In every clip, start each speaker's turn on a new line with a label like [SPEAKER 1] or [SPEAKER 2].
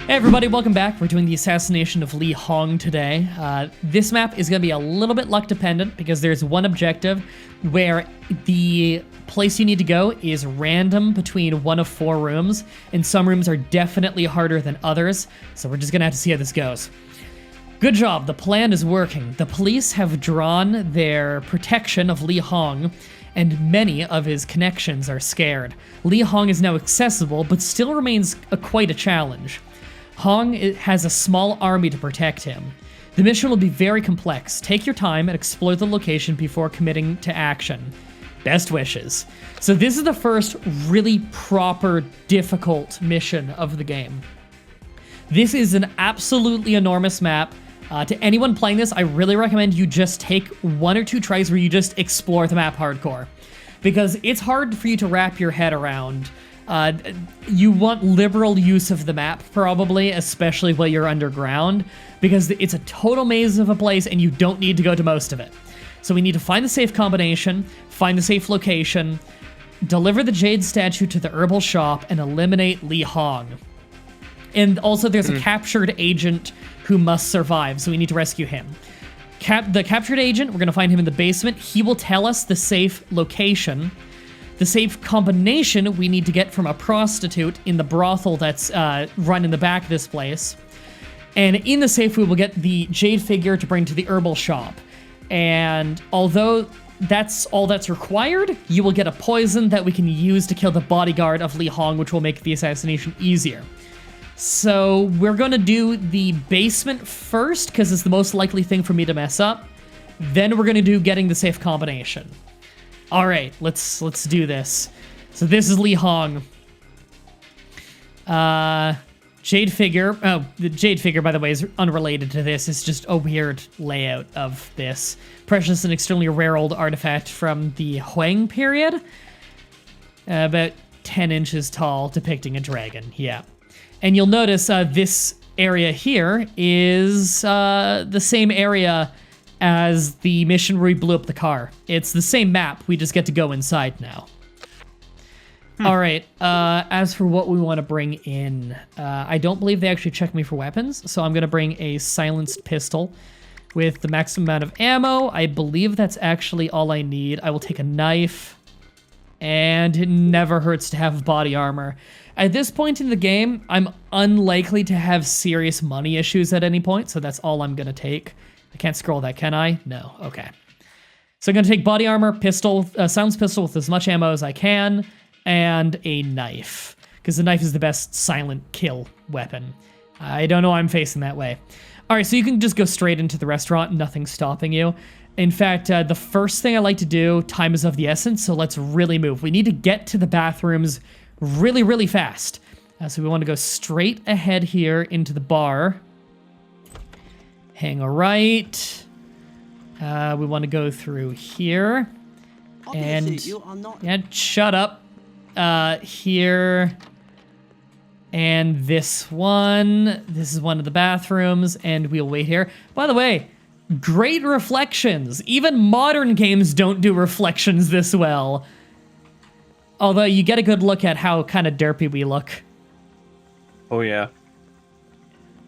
[SPEAKER 1] Hey everybody, welcome back. We're doing the assassination of Lee Hong today. This map is going to be a little bit luck dependent because there's one objective where the place you need to go is random between one of 4 rooms, and some rooms are definitely harder than others, so we're just going to have to see how this goes. Good job, the plan is working. The police have drawn their protection of Lee Hong, and many of his connections are scared. Lee Hong is now accessible, but still remains quite a challenge. Hong has a small army to protect him. The mission will be very complex. Take your time and explore the location before committing to action. Best wishes. So this is the first really proper, difficult mission of the game. This is an absolutely enormous map. To anyone playing this, I really recommend you just take 1 or 2 tries where you just explore the map hardcore. Because it's hard for you to wrap your head around. You want liberal use of the map, probably, especially while you're underground, because it's a total maze of a place and you don't need to go to most of it. So we need to find the safe combination, find the safe location, deliver the jade statue to the herbal shop, and eliminate Lee Hong. And also there's a captured agent who must survive, so we need to rescue him. The captured agent, we're going to find him in the basement. He will tell us the safe location. The safe combination we need to get from a prostitute in the brothel that's run in the back of this place. And in the safe, we will get the jade figure to bring to the herbal shop. And although that's all that's required, you will get a poison that we can use to kill the bodyguard of Lee Hong, which will make the assassination easier. So we're going to do the basement first, because it's the most likely thing for me to mess up. Then we're going to do getting the safe combination. All right, let's do this. So this is Lee Hong. Jade figure. Oh, the jade figure, by the way, is unrelated to this. It's just a weird layout of this. Precious and extremely rare old artifact from the Huang period. About 10 inches tall, depicting a dragon. Yeah. And you'll notice this area here is the same area as the mission where we blew up the car. It's the same map, we just get to go inside now. All right, as for what we want to bring in, I don't believe they actually check me for weapons, so I'm going to bring a silenced pistol with the maximum amount of ammo. I believe that's actually all I need. I will take a knife, and it never hurts to have body armor. At this point in the game, I'm unlikely to have serious money issues at any point, so that's all I'm going to take. I can't scroll that, can I? No. Okay. So I'm going to take body armor, pistol, silenced pistol with as much ammo as I can, and a knife. Because the knife is the best silent kill weapon. I don't know why I'm facing that way. Alright, so you can just go straight into the restaurant, nothing's stopping you. In fact, the first thing I like to do, time is of the essence, so let's really move. We need to get to the bathrooms really, really fast. So we want to go straight ahead here into the bar. Hang a right. We want to go through here. And yeah, shut up. Here. And this one. This is one of the bathrooms, and we'll wait here. By the way, great reflections. Even modern games don't do reflections this well. Although you get a good look at how kind of derpy we look.
[SPEAKER 2] Oh yeah.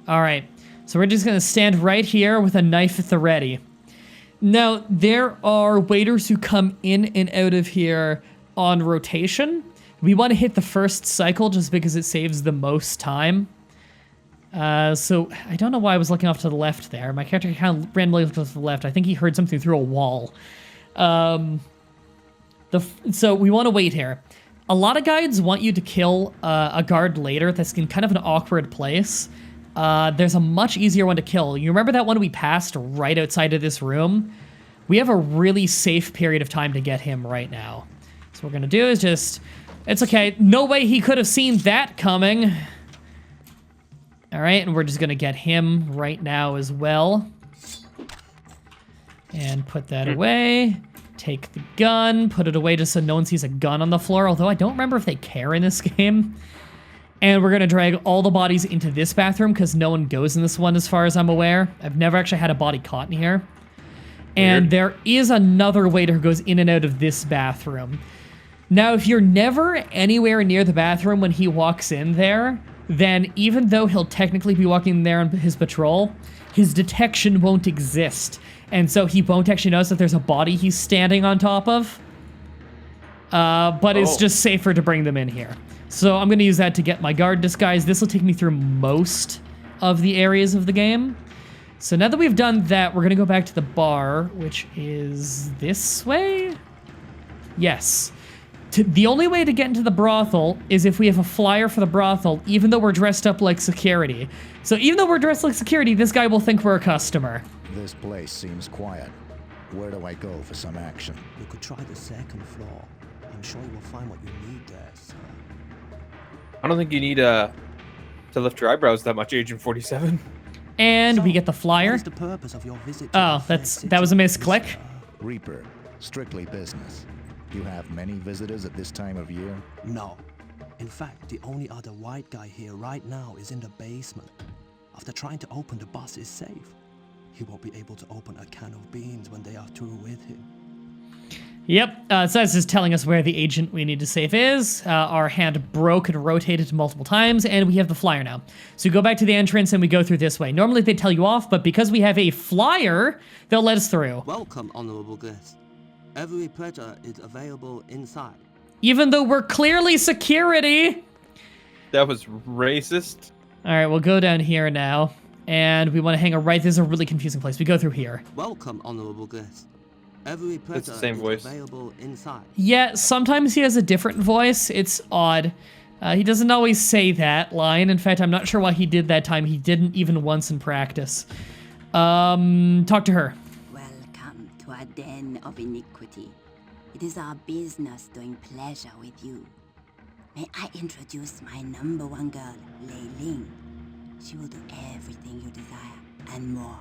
[SPEAKER 1] All right. So we're just going to stand right here with a knife at the ready. Now, there are waiters who come in and out of here on rotation. We want to hit the first cycle just because it saves the most time. So I don't know why I was looking off to the left there. My character kind of randomly looked to the left. I think he heard something through a wall. So we want to wait here. A lot of guides want you to kill a guard later that's in kind of an awkward place. There's a much easier one to kill. You remember that one we passed right outside of this room? We have a really safe period of time to get him right now. So what we're going to do is just... It's okay. No way he could have seen that coming. All right, and we're just going to get him right now as well. And put that away. Take the gun. Put it away just so no one sees a gun on the floor. Although I don't remember if they care in this game. And we're going to drag all the bodies into this bathroom because no one goes in this one as far as I'm aware. I've never actually had a body caught in here. And there is another waiter who goes in and out of this bathroom. Now, if you're never anywhere near the bathroom when he walks in there, then even though he'll technically be walking there on his patrol, his detection won't exist. And so he won't actually notice that there's a body he's standing on top of. But it's just safer to bring them in here. So I'm going to use that to get my guard disguise. This will take me through most of the areas of the game. So now that we've done that, we're going to go back to the bar, which is this way? Yes. The only way to get into the brothel is if we have a flyer for the brothel, even though we're dressed up like security. So even though we're dressed like security, this guy will think we're a customer.
[SPEAKER 3] This place seems quiet. Where do I go for some action?
[SPEAKER 4] You could try the second floor. I'm sure you will find what you need there, sir.
[SPEAKER 2] I don't think you need to lift your eyebrows that much, Agent 47.
[SPEAKER 1] And
[SPEAKER 4] So,
[SPEAKER 1] we get the flyer.
[SPEAKER 4] What is the purpose of your visit to
[SPEAKER 1] Oh,
[SPEAKER 4] the fair
[SPEAKER 1] that was a
[SPEAKER 4] city,
[SPEAKER 1] misclick.
[SPEAKER 4] sir?
[SPEAKER 3] Reaper, strictly business. You have many visitors at this time of year?
[SPEAKER 4] No. In fact, the only other white guy here right now is in the basement. After trying to open the bus's safe, he won't be able to open a can of beans when they are through with him.
[SPEAKER 1] Yep, so this is telling us where the agent we need to save is. Our hand broke and rotated multiple times, and we have the flyer now. So we go back to the entrance and we go through this way. Normally they tell you off, but because we have a flyer, they'll let us through.
[SPEAKER 5] Welcome, honorable guest. Every pleasure is available inside.
[SPEAKER 1] Even though we're clearly security.
[SPEAKER 2] That was racist.
[SPEAKER 1] All right, we'll go down here now. And we want to hang a right. This is a really confusing place. We go through here.
[SPEAKER 5] Welcome, honorable guest. Every pleasure
[SPEAKER 2] the same
[SPEAKER 5] is
[SPEAKER 2] voice.
[SPEAKER 5] available inside.
[SPEAKER 1] Yeah, sometimes he has a different voice. It's odd. He doesn't always say that line. In fact, I'm not sure why he did that time. He didn't even once in practice. Talk to her.
[SPEAKER 6] Welcome to our den of iniquity. It is our business doing pleasure with you. May I introduce my number one girl, Lei Ling. She will do everything you desire, and more.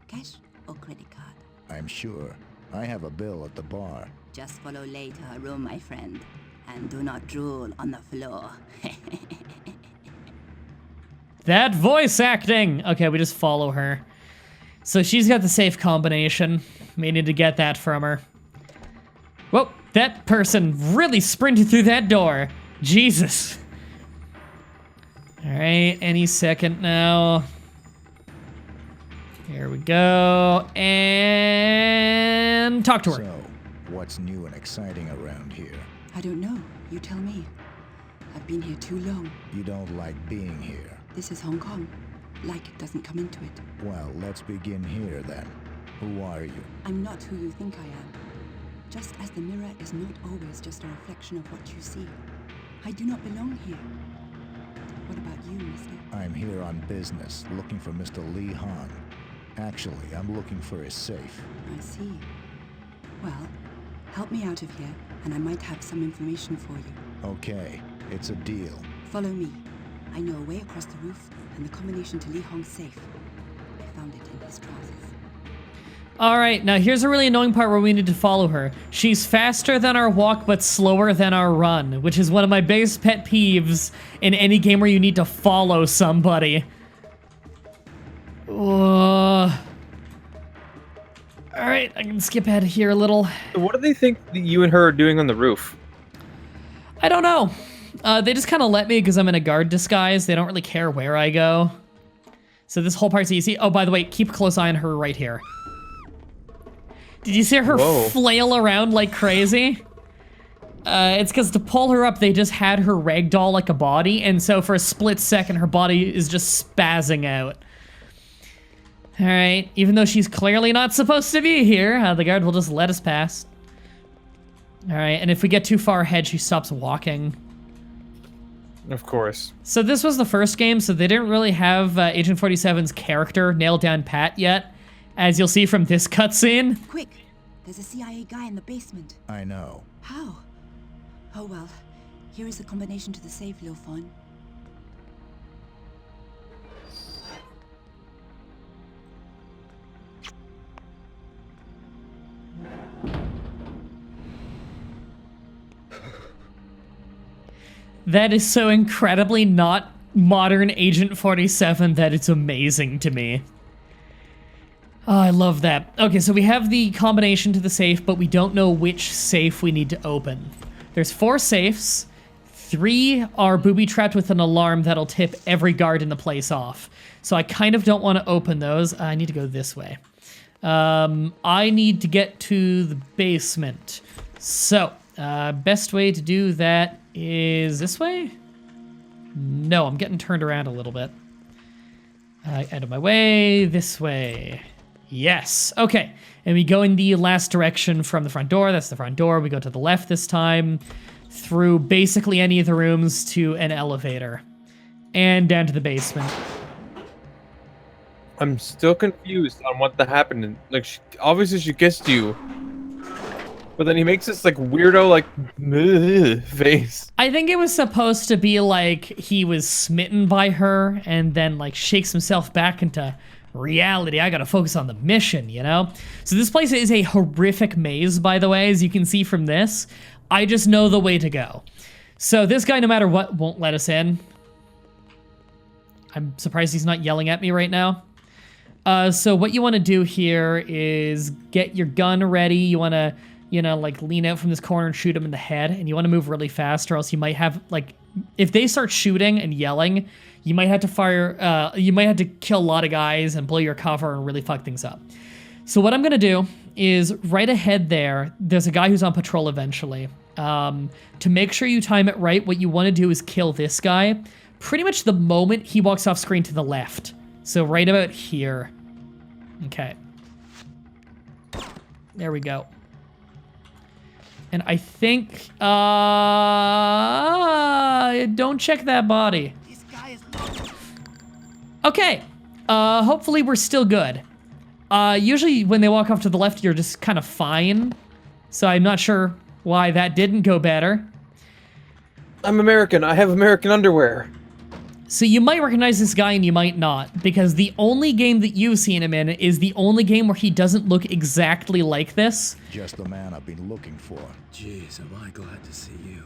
[SPEAKER 6] Cash or credit card?
[SPEAKER 3] I'm sure. I have a bill at the bar.
[SPEAKER 6] Just follow Lei to her room, my friend. And do not drool on the floor.
[SPEAKER 1] That voice acting! Okay, we just follow her. So she's got the safe combination. We need to get that from her. Whoa, that person really sprinted through that door. Jesus. Alright, any second now. Here we go. And talk to her.
[SPEAKER 3] So, what's new and exciting around here?
[SPEAKER 7] I don't know. You tell me. I've been here too long.
[SPEAKER 3] You don't like being here.
[SPEAKER 7] This is Hong Kong. Like doesn't come into it.
[SPEAKER 3] Well, let's begin here then. Who are you?
[SPEAKER 7] I'm not who you think I am. Just as the mirror is not always just a reflection of what you see. I do not belong here. What about you, mister?
[SPEAKER 3] I'm here on business, looking for Mr. Lee Hong. Actually, I'm looking for his safe.
[SPEAKER 7] I see. Well, help me out of here, and I might have some information for you.
[SPEAKER 3] Okay, it's a deal.
[SPEAKER 7] Follow me. I know a way across the roof, and the combination to Lee Hong's safe. I found it in his trousers.
[SPEAKER 1] Alright, now here's a really annoying part where we need to follow her. She's faster than our walk, but slower than our run, which is one of my biggest pet peeves in any game where you need to follow somebody. Alright, I can skip ahead here a little.
[SPEAKER 2] What do they think that you and her are doing on the roof?
[SPEAKER 1] I don't know. They just kind of let me because I'm in a guard disguise. They don't really care where I go. So this whole part's easy. Oh, by the way, keep a close eye on her right here. Did you see her
[SPEAKER 2] Whoa.
[SPEAKER 1] flail around like crazy? It's because to pull her up, they just had her ragdoll like a body, and so for a split second, her body is just spazzing out. Alright, even though she's clearly not supposed to be here, the guard will just let us pass. Alright, and if we get too far ahead, she stops walking.
[SPEAKER 2] Of course.
[SPEAKER 1] So this was the first game, so they didn't really have Agent 47's character nailed down pat yet, as you'll see from this cutscene.
[SPEAKER 7] Quick! There's a CIA guy in the basement.
[SPEAKER 3] I know.
[SPEAKER 7] How? Oh well. Here is the combination to the safe, Lil Fawn.
[SPEAKER 1] That is so incredibly not modern Agent 47 that it's amazing to me. Oh, I love that. Okay, so we have the combination to the safe, but we don't know which safe we need to open. There's 4 safes. 3 are booby-trapped with an alarm that'll tip every guard in the place off. So I kind of don't want to open those. I need to go this way. I need to get to the basement. So, best way to do that is this way? No, I'm getting turned around a little bit. Out of my way, this way. Yes, okay. And we go in the last direction from the front door. That's the front door. We go to the left this time, through basically any of the rooms to an elevator. And down to the basement.
[SPEAKER 2] I'm still confused on what that happened. Like, obviously she kissed you. But then he makes this, like, weirdo, like, face.
[SPEAKER 1] I think it was supposed to be like he was smitten by her and then, like, shakes himself back into reality. I gotta focus on the mission, you know? So this place is a horrific maze, by the way, as you can see from this. I just know the way to go. So this guy, no matter what, won't let us in. I'm surprised he's not yelling at me right now. So what you want to do here is get your gun ready. You want to, you know, like lean out from this corner and shoot him in the head. And you want to move really fast or else you might have, like, if they start shooting and yelling, you might have to fire, you might have to kill a lot of guys and blow your cover and really fuck things up. So what I'm going to do is right ahead there's a guy who's on patrol eventually. To make sure you time it right, what you want to do is kill this guy pretty much the moment he walks off screen to the left. So right about here. Okay. There we go. And I think, don't check that body. Okay. Hopefully we're still good. Usually when they walk off to the left, you're just kind of fine. So I'm not sure why that didn't go better.
[SPEAKER 2] I'm American. I have American underwear.
[SPEAKER 1] So you might recognize this guy and you might not, because the only game that you've seen him in is the only game where he doesn't look exactly like this.
[SPEAKER 3] Just the man I've been looking for.
[SPEAKER 8] Jeez, am I glad to see you.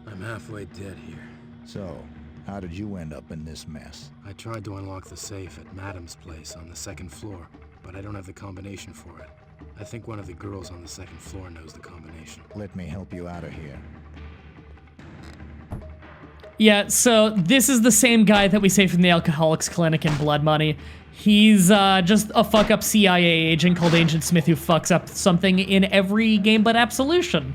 [SPEAKER 8] I'm halfway dead here.
[SPEAKER 3] So, how did you end up in this mess?
[SPEAKER 8] I tried to unlock the safe at Madam's place on the 2nd floor, but I don't have the combination for it. I think one of the girls on the 2nd floor knows the combination.
[SPEAKER 3] Let me help you out of here.
[SPEAKER 1] Yeah, so this is the same guy that we saved from the Alcoholics Clinic in Blood Money. He's just a fuck-up CIA agent called Agent Smith who fucks up something in every game but Absolution.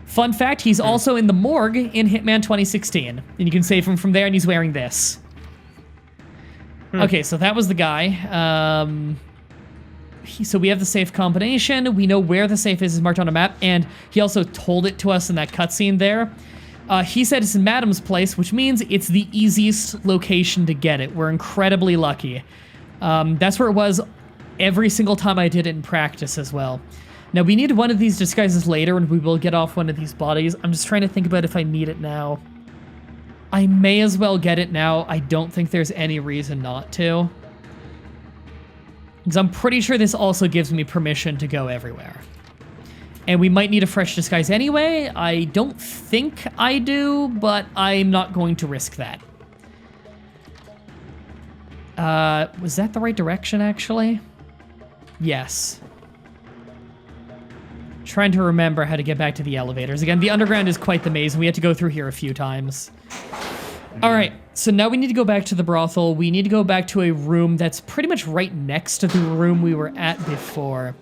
[SPEAKER 1] Fun fact, he's also in the morgue in Hitman 2016. And you can save him from there, and he's wearing this. Okay, so that was the guy. So we have the safe combination. We know where the safe is marked on a map, and he also told it to us in that cutscene there. He said it's in Madam's place, which means it's the easiest location to get it. We're incredibly lucky. That's where it was every single time I did it in practice as well. Now, we need one of these disguises later, and we will get off one of these bodies. I'm just trying to think about if I need it now. I may as well get it now. I don't think there's any reason not to. Because I'm pretty sure this also gives me permission to go everywhere. And we might need a fresh disguise anyway. I don't think I do, but I'm not going to risk that. Was that the right direction, actually? Yes. Trying to remember how to get back to the elevators. Again, the underground is quite the maze, and we had to go through here a few times. All right, so now we need to go back to the brothel. We need to go back to a room that's pretty much right next to the room we were at before.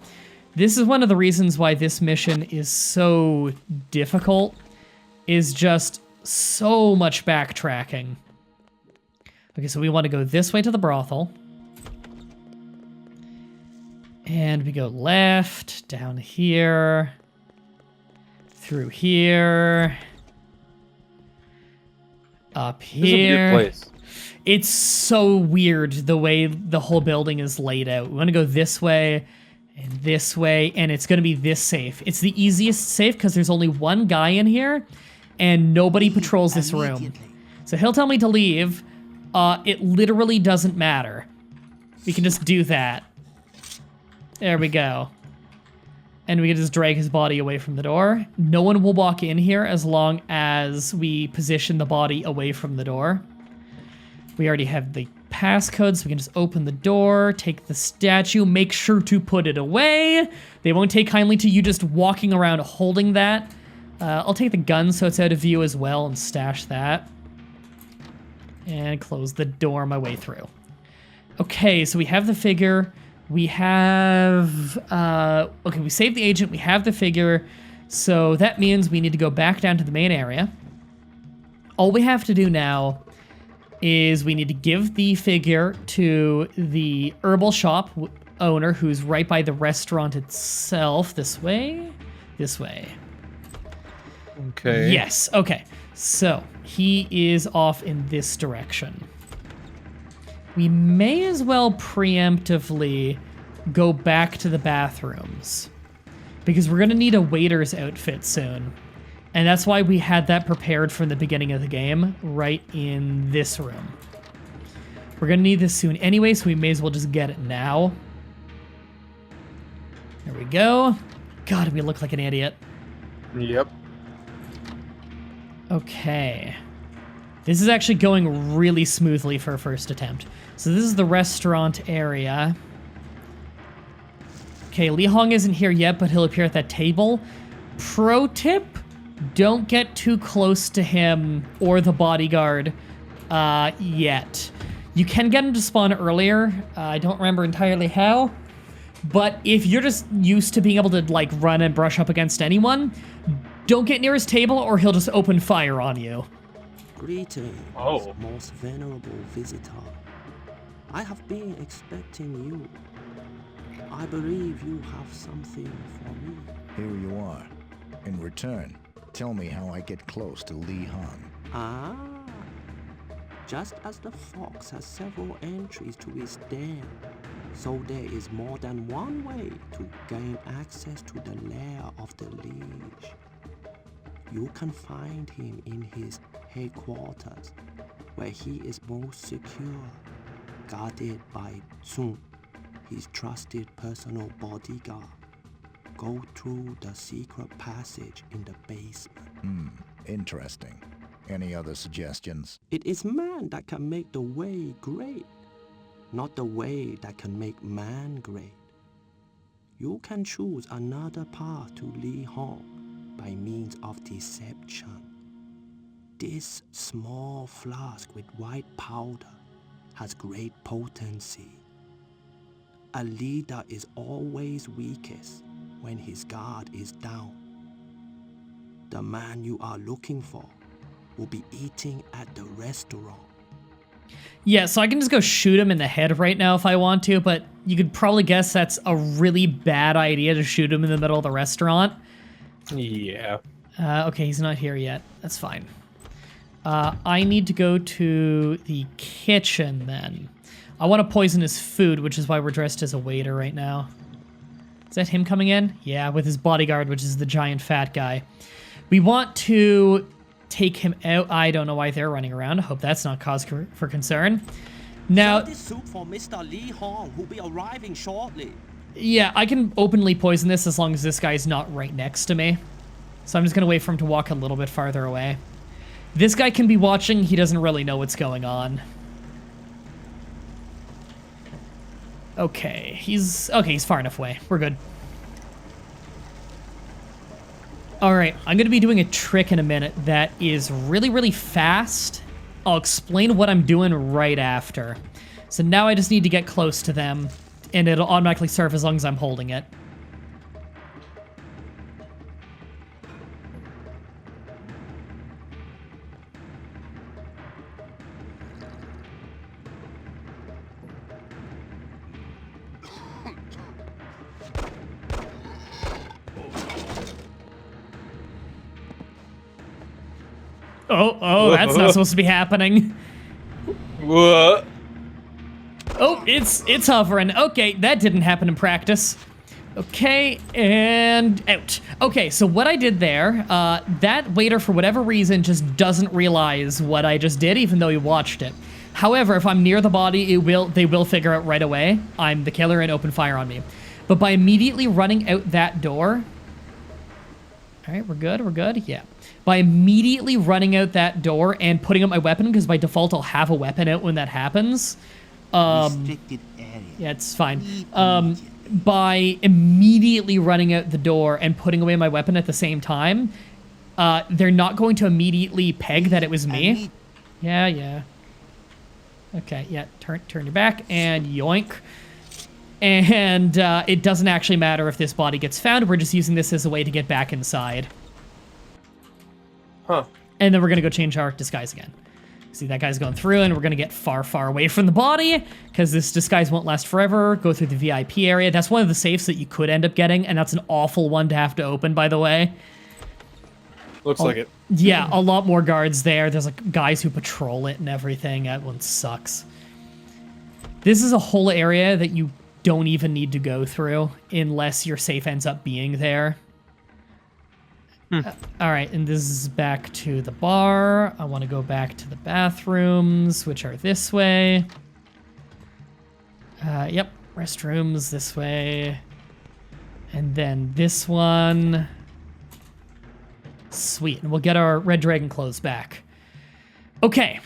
[SPEAKER 1] This is one of the reasons why this mission is so difficult, is just so much backtracking. Okay, so we want to go this way to the brothel. And we go left, down here, through here, up here.
[SPEAKER 2] This is a weird place.
[SPEAKER 1] It's so weird the way the whole building is laid out. We want to go this way, and it's going to be this safe. It's the easiest safe because there's only one guy in here, and nobody patrols this room. So he'll tell me to leave. It literally doesn't matter. We can just do that. There we go. And we can just drag his body away from the door. No one will walk in here as long as we position the body away from the door. We already have the passcode, so we can just open the door, take the statue, make sure to put it away. They won't take kindly to you just walking around holding that. I'll take the gun so it's out of view as well and stash that. And close the door on my way through. Okay, so we have the figure. We have... okay, we saved the agent. We have the figure. So that means we need to go back down to the main area. All we have to do now is we need to give the figure to the herbal shop owner who's right by the restaurant itself. This way? This way.
[SPEAKER 2] Okay.
[SPEAKER 1] Yes, okay. So, he is off in this direction. We may as well preemptively go back to the bathrooms. Because we're going to need a waiter's outfit soon. And that's why we had that prepared from the beginning of the game, right in this room. We're going to need this soon anyway, so we may as well just get it now. There we go. God, we look like an idiot.
[SPEAKER 2] Yep.
[SPEAKER 1] Okay. This is actually going really smoothly for a first attempt. So this is the restaurant area. Okay, Lee Hong isn't here yet, but he'll appear at that table. Pro tip, don't get too close to him or the bodyguard yet. You can get him to spawn earlier. I don't remember entirely how. But if you're just used to being able to, like, run and brush up against anyone, don't get near his table or he'll just open fire on you.
[SPEAKER 4] Greetings,
[SPEAKER 2] Oh.
[SPEAKER 4] most venerable visitor. I have been expecting you. I believe you have something for me.
[SPEAKER 3] Here you are. In return, tell me how I get close to Lee Hong.
[SPEAKER 4] Ah. Just as the fox has several entries to his den, so there is more than one way to gain access to the lair of the leech. You can find him in his headquarters, where he is most secure, guarded by Sun, his trusted personal bodyguard. Go through the secret passage in the basement.
[SPEAKER 3] Interesting. Any other suggestions?
[SPEAKER 4] It is man that can make the way great, not the way that can make man great. You can choose another path to Lee Hong by means of deception. This small flask with white powder has great potency. A leader is always weakest when his guard is down. The man you are looking for will be eating at the restaurant.
[SPEAKER 1] Yeah, so I can just go shoot him in the head right now if I want to, but you could probably guess that's a really bad idea to shoot him in the middle of the restaurant.
[SPEAKER 2] Yeah.
[SPEAKER 1] Okay, he's not here yet. That's fine. I need to go to the kitchen then. I want to poison his food, which is why we're dressed as a waiter right now. Is that him coming in? Yeah, with his bodyguard, which is the giant fat guy. We want to take him out. I don't know why they're running around. I hope that's not cause for concern. Now,
[SPEAKER 4] Send this soup for Mr. Lee Hong, who'll be arriving shortly.
[SPEAKER 1] yeah, I can openly poison this as long as this guy's not right next to me. So I'm just going to wait for him to walk a little bit farther away. This guy can be watching. He doesn't really know what's going on. Okay, he's far enough away. We're good. All right, I'm going to be doing a trick in a minute that is really, really fast. I'll explain what I'm doing right after. So now I just need to get close to them, and it'll automatically serve as long as I'm holding it. Oh, that's not supposed to be happening.
[SPEAKER 2] What?
[SPEAKER 1] Oh, it's hovering. Okay, that didn't happen in practice. Okay, and out. Okay, so what I did there, that waiter, for whatever reason, just doesn't realize what I just did, even though he watched it. However, if I'm near the body, they will figure out right away I'm the killer and open fire on me. But by immediately running out that door... All right, we're good, yeah. By immediately running out that door and putting up my weapon, because by default I'll have a weapon out when that happens.
[SPEAKER 5] Restricted area.
[SPEAKER 1] Yeah, it's fine. By immediately running out the door and putting away my weapon at the same time, they're not going to immediately peg that it was me. Yeah. Okay, yeah, turn your back, and yoink. And it doesn't actually matter if this body gets found. We're just using this as a way to get back inside.
[SPEAKER 2] Huh.
[SPEAKER 1] And then we're going to go change our disguise again. See, that guy's going through, and we're going to get far, far away from the body, because this disguise won't last forever. Go through the VIP area. That's one of the safes that you could end up getting, and that's an awful one to have to open, by the way.
[SPEAKER 2] Looks like it.
[SPEAKER 1] Yeah, a lot more guards there. There's, like, guys who patrol it and everything. That one sucks. This is a whole area that you don't even need to go through unless your safe ends up being there. All right, and this is back to the bar. I want to go back to the bathrooms, which are this way. Yep, restrooms this way. And then this one. Sweet, and we'll get our Red Dragon clothes back. Okay.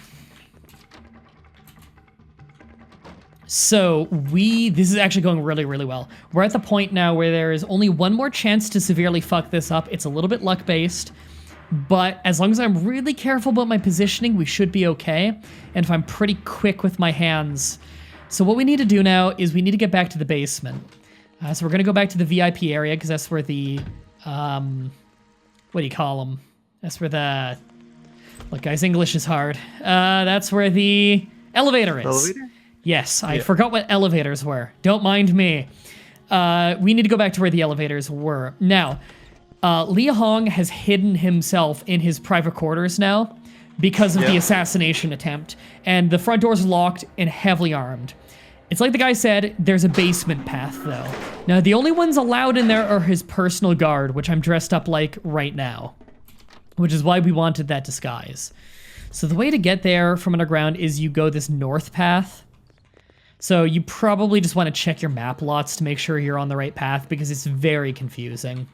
[SPEAKER 1] So this is actually going really, really well. We're at the point now where there is only one more chance to severely fuck this up. It's a little bit luck-based, but as long as I'm really careful about my positioning, we should be okay. And if I'm pretty quick with my hands. So what we need to do now is we need to get back to the basement. So we're going to go back to the VIP area, because that's where the, what do you call them? That's where the, look guys, English is hard. That's where the elevator is.
[SPEAKER 2] Elevator?
[SPEAKER 1] Yes, I forgot what elevators were. Don't mind me. We need to go back to where the elevators were. Now, Lee Hong has hidden himself in his private quarters now because of the assassination attempt. And the front door's locked and heavily armed. It's like the guy said, there's a basement path, though. Now, the only ones allowed in there are his personal guard, which I'm dressed up like right now. Which is why we wanted that disguise. So the way to get there from underground is you go this north path. So you probably just want to check your map lots to make sure you're on the right path, because it's very confusing.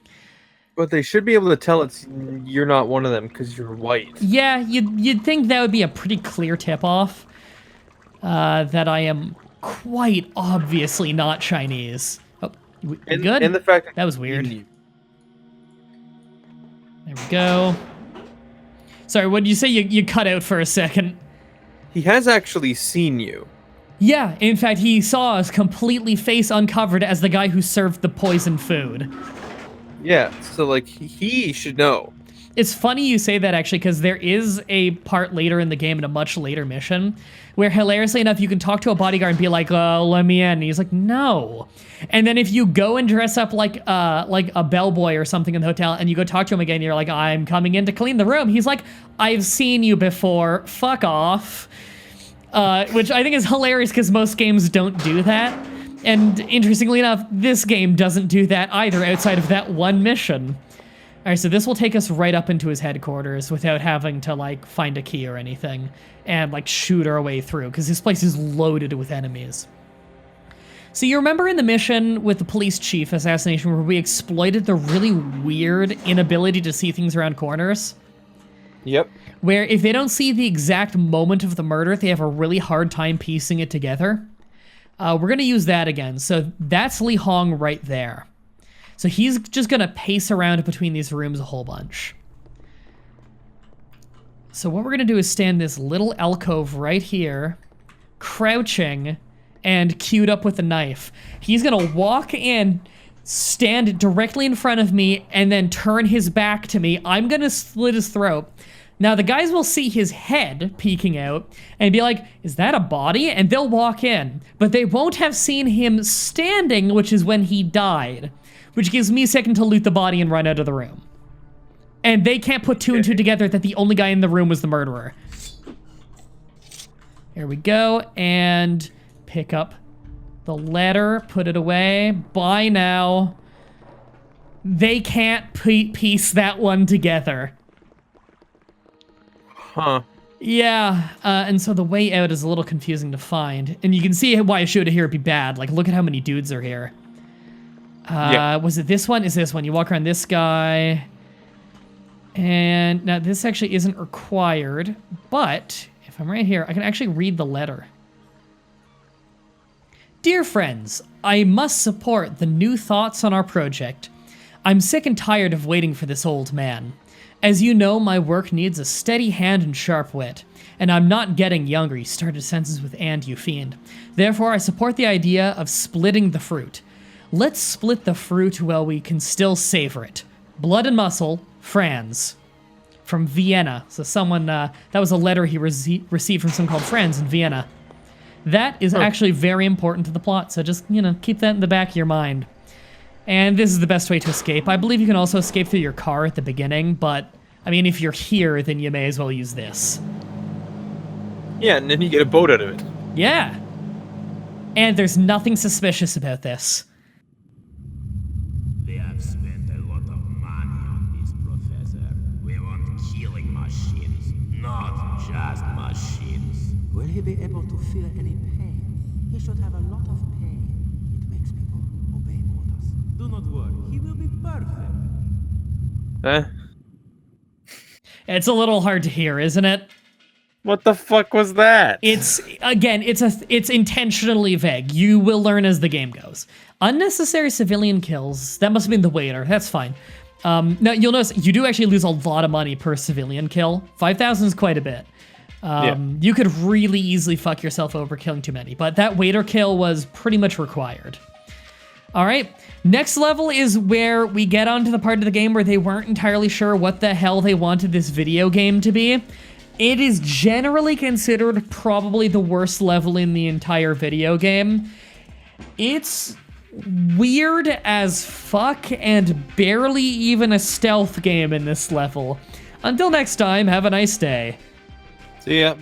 [SPEAKER 2] But they should be able to tell you're not one of them because you're white.
[SPEAKER 1] Yeah, you'd think that would be a pretty clear tip-off. That I am quite obviously not Chinese. Oh, we good?
[SPEAKER 2] And the fact
[SPEAKER 1] that was weird. There we go. Sorry, what did you say? You cut out for a second.
[SPEAKER 2] He has actually seen you.
[SPEAKER 1] Yeah, in fact, he saw us completely face uncovered as the guy who served the poisoned food.
[SPEAKER 2] Yeah, so, like, he should know.
[SPEAKER 1] It's funny you say that, actually, because there is a part later in the game, in a much later mission, where, hilariously enough, you can talk to a bodyguard and be like, let me in. And he's like, no. And then if you go and dress up like a bellboy or something in the hotel, and you go talk to him again, you're like, I'm coming in to clean the room. He's like, I've seen you before. Fuck off. Which I think is hilarious because most games don't do that. And interestingly enough, this game doesn't do that either outside of that one mission. All right, so this will take us right up into his headquarters without having to, like, find a key or anything and, like, shoot our way through, because this place is loaded with enemies. So you remember in the mission with the police chief assassination where we exploited the really weird inability to see things around corners?
[SPEAKER 2] Yep.
[SPEAKER 1] Where if they don't see the exact moment of the murder, they have a really hard time piecing it together. We're going to use that again. So that's Lee Hong right there. So he's just going to pace around between these rooms a whole bunch. So what we're going to do is stand this little alcove right here, crouching, and queued up with a knife. He's going to walk in, stand directly in front of me, and then turn his back to me. I'm going to slit his throat. Now, the guys will see his head peeking out and be like, is that a body? And they'll walk in. But they won't have seen him standing, which is when he died. Which gives me a second to loot the body and run out of the room. And they can't put two and two together that the only guy in the room was the murderer. Here we go. And pick up the letter. Put it away. Bye now. They can't piece that one together.
[SPEAKER 2] Huh.
[SPEAKER 1] Yeah, and so the way out is a little confusing to find. And you can see why I showed it here, it'd be bad. Like, look at how many dudes are here. Was it this one? Is this one? You walk around this guy. And now this actually isn't required, but if I'm right here, I can actually read the letter. Dear friends, I must support the new thoughts on our project. I'm sick and tired of waiting for this old man. As you know, my work needs a steady hand and sharp wit, and I'm not getting younger. You started sentences with "and, you fiend." Therefore, I support the idea of splitting the fruit. Let's split the fruit while we can still savor it. Blood and Muscle, Franz. From Vienna. So someone, that was a letter he received from someone called Franz in Vienna. That is actually very important to the plot, so just, keep that in the back of your mind. And this is the best way to escape. I believe you can also escape through your car at the beginning, but, I mean, if you're here, then you may as well use this.
[SPEAKER 2] Yeah, and then you get a boat out of it.
[SPEAKER 1] Yeah. And there's nothing suspicious about this.
[SPEAKER 9] They have spent a lot of money on this, Professor. We want killing machines, not just machines.
[SPEAKER 4] Will he be able to feel any pain? He should have a lot of pain. It makes people obey orders.
[SPEAKER 9] Do not worry, he will be perfect.
[SPEAKER 2] Huh?
[SPEAKER 1] It's a little hard to hear, isn't it?
[SPEAKER 2] What the fuck was that?
[SPEAKER 1] It's intentionally vague. You will learn as the game goes. Unnecessary civilian kills. That must have been the waiter. That's fine. Now, you'll notice you do actually lose a lot of money per civilian kill. 5,000 is quite a bit. You could really easily fuck yourself over killing too many, but that waiter kill was pretty much required. All right, next level is where we get onto the part of the game where they weren't entirely sure what the hell they wanted this video game to be. It is generally considered probably the worst level in the entire video game. It's weird as fuck and barely even a stealth game in this level. Until next time, have a nice day.
[SPEAKER 2] See ya.